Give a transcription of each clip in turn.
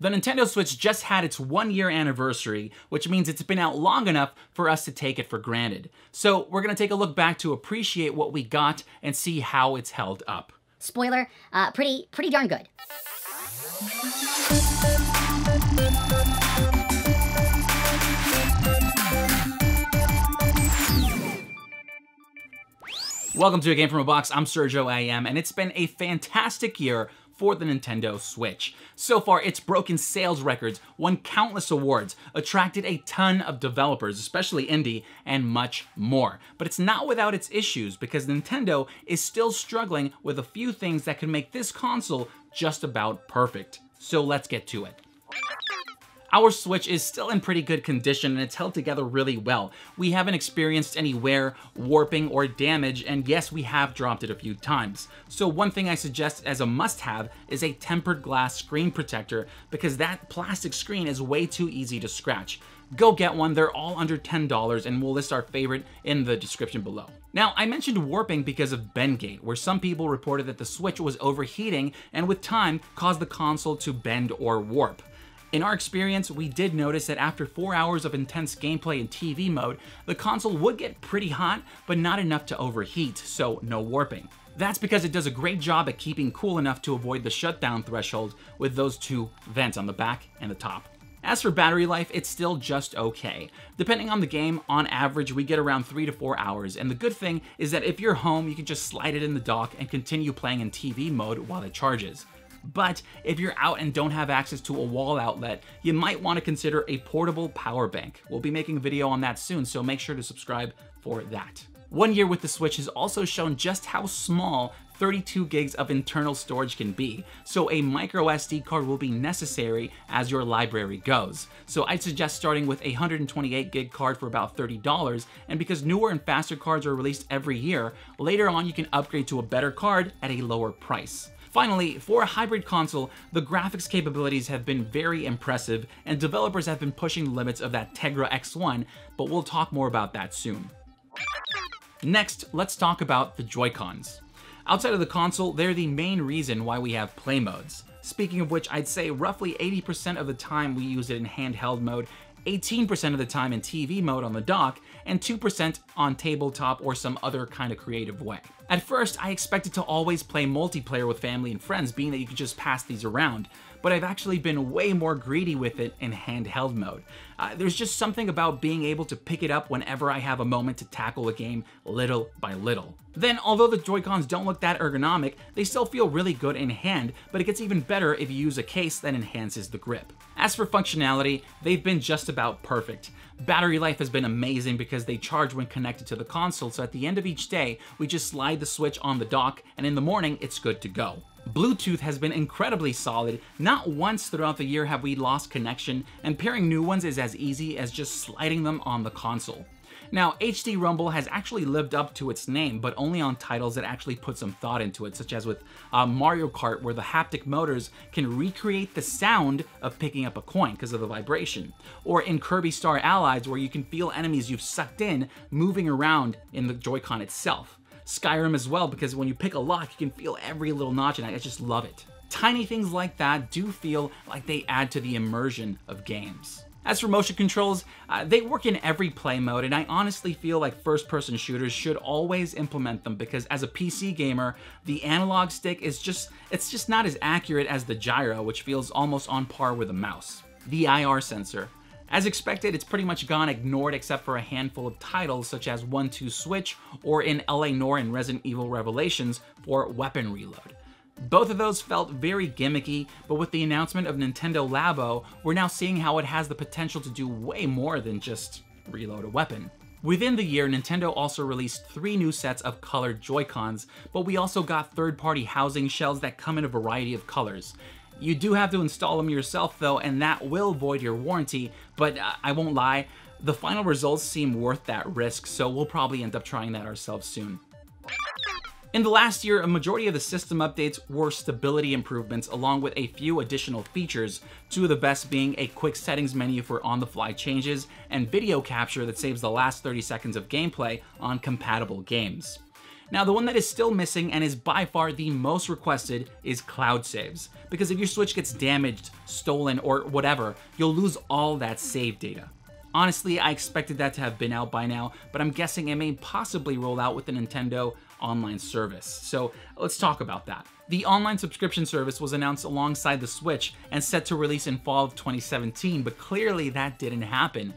The Nintendo Switch just had its 1-year anniversary, which means it's been out long enough for us to take it for granted. So we're gonna take a look back to appreciate what we got and see how it's held up. Spoiler, pretty darn good. Welcome to A Game From a Box, I'm Sergio AM, and it's been a fantastic year for the Nintendo Switch. So far, it's broken sales records, won countless awards, attracted a ton of developers, especially indie, and much more. But it's not without its issues, because Nintendo is still struggling with a few things that can make this console just about perfect. So let's get to it. Our Switch is still in pretty good condition and it's held together really well. We haven't experienced any wear, warping, or damage, and yes, we have dropped it a few times. So one thing I suggest as a must-have is a tempered glass screen protector, because that plastic screen is way too easy to scratch. Go get one, they're all under $10, and we'll list our favorite in the description below. Now, I mentioned warping because of BendGate, where some people reported that the Switch was overheating and with time caused the console to bend or warp. In our experience, we did notice that after 4 hours of intense gameplay in TV mode, the console would get pretty hot, but not enough to overheat, so no warping. That's because it does a great job at keeping cool enough to avoid the shutdown threshold with those two vents on the back and the top. As for battery life, it's still just okay. Depending on the game, on average, we get around 3 to 4 hours, and the good thing is that if you're home, you can just slide it in the dock and continue playing in TV mode while it charges. But if you're out and don't have access to a wall outlet, you might want to consider a portable power bank. We'll be making a video on that soon, so make sure to subscribe for that. 1 year with the Switch has also shown just how small 32 gigs of internal storage can be, so a micro SD card will be necessary as your library goes. So I'd suggest starting with a 128 gig card for about $30, and because newer and faster cards are released every year, later on you can upgrade to a better card at a lower price. Finally, for a hybrid console, the graphics capabilities have been very impressive, and developers have been pushing the limits of that Tegra X1, but we'll talk more about that soon. Next, let's talk about the Joy-Cons. Outside of the console, they're the main reason why we have play modes. Speaking of which, I'd say roughly 80% of the time we use it in handheld mode, 18% of the time in TV mode on the dock, and 2% on tabletop or some other kind of creative way. At first, I expected to always play multiplayer with family and friends, being that you could just pass these around, but I've actually been way more greedy with it in handheld mode. There's just something about being able to pick it up whenever I have a moment to tackle a game little by little. Then, although the Joy-Cons don't look that ergonomic, they still feel really good in hand, but it gets even better if you use a case that enhances the grip. As for functionality, they've been just about perfect. Battery life has been amazing because they charge when connected to the console, so at the end of each day, we just slide the Switch on the dock, and in the morning, it's good to go. Bluetooth has been incredibly solid. Not once throughout the year have we lost connection, and pairing new ones is as easy as just sliding them on the console. Now, HD Rumble has actually lived up to its name, but only on titles that actually put some thought into it, such as with Mario Kart, where the haptic motors can recreate the sound of picking up a coin because of the vibration. Or in Kirby Star Allies, where you can feel enemies you've sucked in moving around in the Joy-Con itself. Skyrim as well, because when you pick a lock, you can feel every little notch, and I just love it. Tiny things like that do feel like they add to the immersion of games. As for motion controls, they work in every play mode, and I honestly feel like first-person shooters should always implement them, because as a PC gamer, the analog stick is just not as accurate as the gyro, which feels almost on par with a mouse. The IR sensor. As expected, it's pretty much gone ignored except for a handful of titles such as 1-2 Switch or in LA Noire and Resident Evil Revelations for weapon reload. Both of those felt very gimmicky, but with the announcement of Nintendo Labo, we're now seeing how it has the potential to do way more than just reload a weapon. Within the year, Nintendo also released 3 new sets of colored Joy-Cons, but we also got third-party housing shells that come in a variety of colors. You do have to install them yourself though, and that will void your warranty, but I won't lie, the final results seem worth that risk, so we'll probably end up trying that ourselves soon. In the last year, a majority of the system updates were stability improvements along with a few additional features, 2 of the best being a quick settings menu for on-the-fly changes and video capture that saves the last 30 seconds of gameplay on compatible games. Now, the one that is still missing and is by far the most requested is cloud saves, because if your Switch gets damaged, stolen, or whatever, you'll lose all that save data. Honestly, I expected that to have been out by now, but I'm guessing it may possibly roll out with the Nintendo online service. So let's talk about that. The online subscription service was announced alongside the Switch and set to release in fall of 2017, but clearly that didn't happen.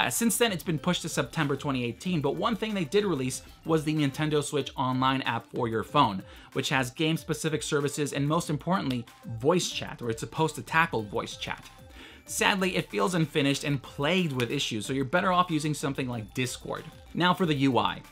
Since then, it's been pushed to September 2018, but one thing they did release was the Nintendo Switch Online app for your phone, which has game-specific services and most importantly, voice chat, or it's supposed to tackle voice chat. Sadly, it feels unfinished and plagued with issues, so you're better off using something like Discord. Now for the UI.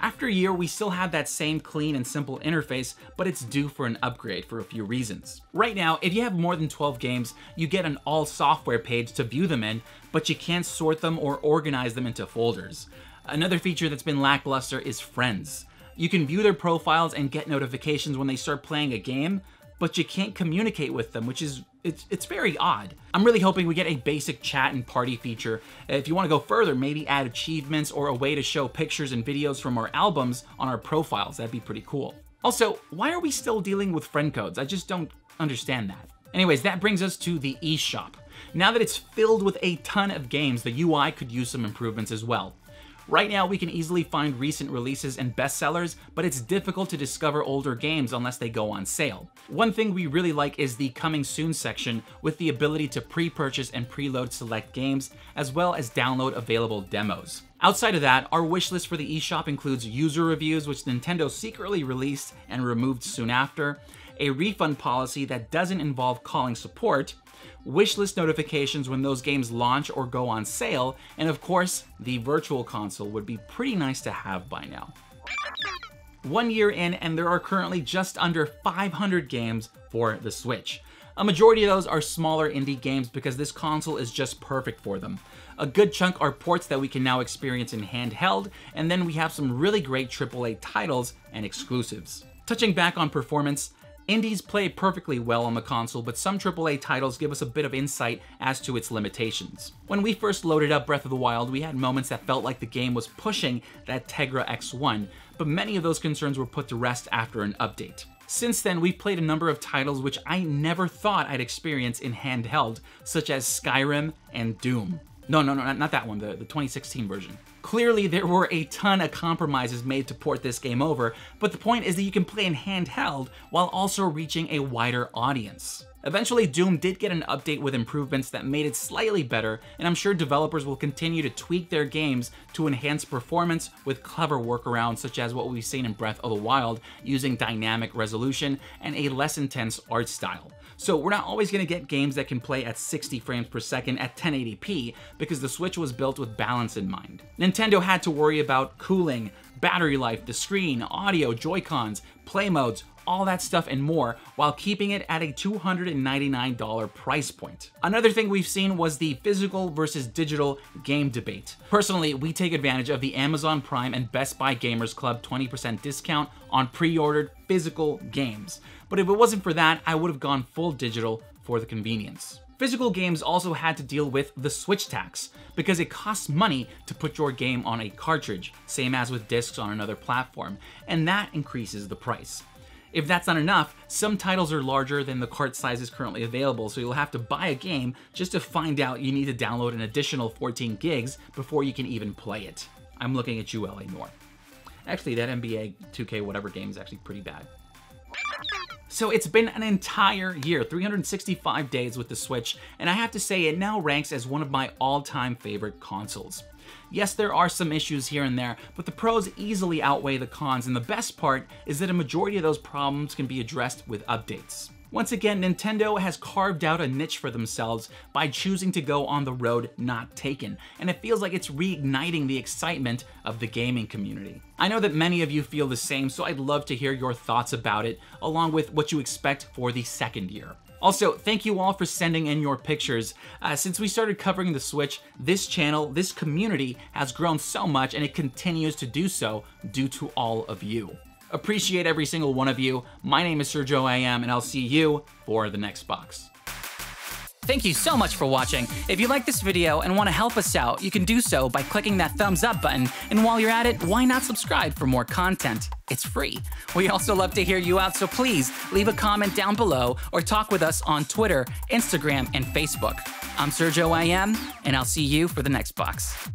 After a year, we still have that same clean and simple interface, but it's due for an upgrade for a few reasons. Right now, if you have more than 12 games, you get an all software page to view them in, but you can't sort them or organize them into folders. Another feature that's been lackluster is friends. You can view their profiles and get notifications when they start playing a game, but you can't communicate with them, which is it's very odd. I'm really hoping we get a basic chat and party feature. If you want to go further, maybe add achievements or a way to show pictures and videos from our albums on our profiles. That'd be pretty cool. Also, why are we still dealing with friend codes? I just don't understand that. Anyways, that brings us to the eShop. Now that it's filled with a ton of games, the UI could use some improvements as well. Right now, we can easily find recent releases and bestsellers, but it's difficult to discover older games unless they go on sale. One thing we really like is the Coming Soon section with the ability to pre-purchase and preload select games, as well as download available demos. Outside of that, our wishlist for the eShop includes user reviews, which Nintendo secretly released and removed soon after, a refund policy that doesn't involve calling support, wishlist notifications when those games launch or go on sale, and of course, the virtual console would be pretty nice to have by now. 1 year in, and there are currently just under 500 games for the Switch. A majority of those are smaller indie games because this console is just perfect for them. A good chunk are ports that we can now experience in handheld, and then we have some really great AAA titles and exclusives. Touching back on performance, indies play perfectly well on the console, but some AAA titles give us a bit of insight as to its limitations. When we first loaded up Breath of the Wild, we had moments that felt like the game was pushing that Tegra X1, but many of those concerns were put to rest after an update. Since then, we've played a number of titles which I never thought I'd experience in handheld, such as Skyrim and Doom. No, not that one, the 2016 version. Clearly, there were a ton of compromises made to port this game over, but the point is that you can play in handheld while also reaching a wider audience. Eventually, Doom did get an update with improvements that made it slightly better, and I'm sure developers will continue to tweak their games to enhance performance with clever workarounds such as what we've seen in Breath of the Wild, using dynamic resolution and a less intense art style. So we're not always going to get games that can play at 60 frames per second at 1080p because the Switch was built with balance in mind. Nintendo had to worry about cooling, battery life, the screen, audio, Joy-Cons, play modes, all that stuff and more, while keeping it at a $299 price point. Another thing we've seen was the physical versus digital game debate. Personally, we take advantage of the Amazon Prime and Best Buy Gamers Club 20% discount on pre-ordered physical games. But if it wasn't for that, I would have gone full digital for the convenience. Physical games also had to deal with the Switch tax, because it costs money to put your game on a cartridge, same as with discs on another platform, and that increases the price. If that's not enough, some titles are larger than the cart sizes currently available, so you'll have to buy a game just to find out you need to download an additional 14 gigs before you can even play it. I'm looking at you, LA Noire. Actually, that NBA 2K whatever game is actually pretty bad. So it's been an entire year, 365 days with the Switch, and I have to say it now ranks as one of my all-time favorite consoles. Yes, there are some issues here and there, but the pros easily outweigh the cons, and the best part is that a majority of those problems can be addressed with updates. Once again, Nintendo has carved out a niche for themselves by choosing to go on the road not taken, and it feels like it's reigniting the excitement of the gaming community. I know that many of you feel the same, so I'd love to hear your thoughts about it, along with what you expect for the second year. Also, thank you all for sending in your pictures. Since we started covering the Switch, this channel, this community has grown so much, and it continues to do so due to all of you. Appreciate every single one of you. My name is Sergio AM, and I'll see you for the next box. Thank you so much for watching. If you like this video and want to help us out, you can do so by clicking that thumbs up button. And while you're at it, why not subscribe for more content? It's free. We also love to hear you out, so please leave a comment down below or talk with us on Twitter, Instagram, and Facebook. I'm Sergio IM, and I'll see you for the next box.